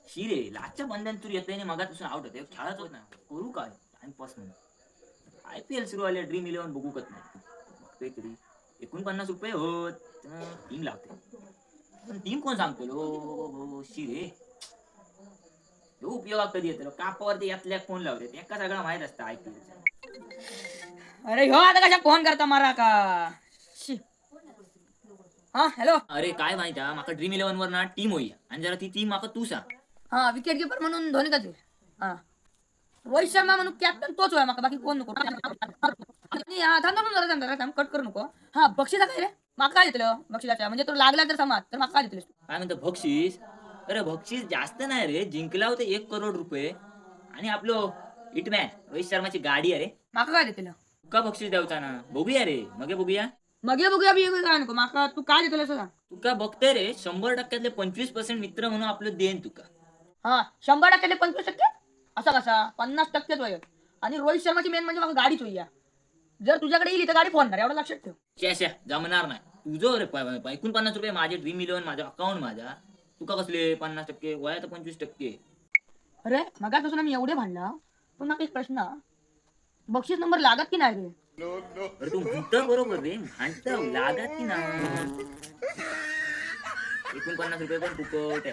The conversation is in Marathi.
शिरे लाच्या बंधन तू येते मगापासून आउट होते खेळाच होत नाही करू काय टाइमपास म्हणून IPL सुरू आले ड्रीम इलेव्हन बघू कत नाही बघतोय तरी ₹49 होत टीम लावते पण टीम कोण सांगतो लो शिरे तो उपयोग कधी येतो कापावरती यातल्या फोन लावते एका सगळं माहित असतं IPL. अरे ह्यो आता कशा फोन करता मारा का शी. हा हॅलो. अरे काय माहिती आहे माका ड्रीम इलेव्हन वर ना टीम होई आणि जरा ती टीम माका तू सांग. हा विकेट कीपर म्हणून धोनी का हा रोहित शर्मा म्हणून कॅप्टन तोच होय माका बाकी कोण नको आणि हा थांब कट करू नको. हा बक्षिसा काय रे माका काय देतलं बक्षिसाच्या म्हणजे तो लागला तर समाज तर माका काय देतलं काय म्हणतो बक्षीस अरे बक्षीस जास्त नाही रे जिंकला होता ₹1 करोड आणि आपलं हिटमॅन रोहित शर्माची गाडी आहे रे माका काय देतलं तुका बक्षीस द्यावचा ना बघूया रे मगे बघूया मगे बघूया बिघूया काय नको माका तू काय देतलं सांग. तुका बघते रे 100%तले 25% मित्र म्हणून आपलं देन तुका. हा 100%ले 25% असा कसा 50%च होय आणि रोहित शर्माची मेन म्हणजे मला गाडीच होई जर तुझ्याकडे येईल तर गाडी फोडणार एवढं लक्षात ठेव. शॅशा जमणार नाही तुझं रे ₹49 माझे ड्रीम इलेव्हन माझा अकाउंट माझा तुका कसले 50% वया तर 25%. अरे मगापासून मी एवढे भांडला पण मला एक प्रश्न बक्षीस नंबर लागत की नाही रे. अरे तू म्हणतो बरोबर रे म्हणतो लागत की ना ₹49 पण फुकट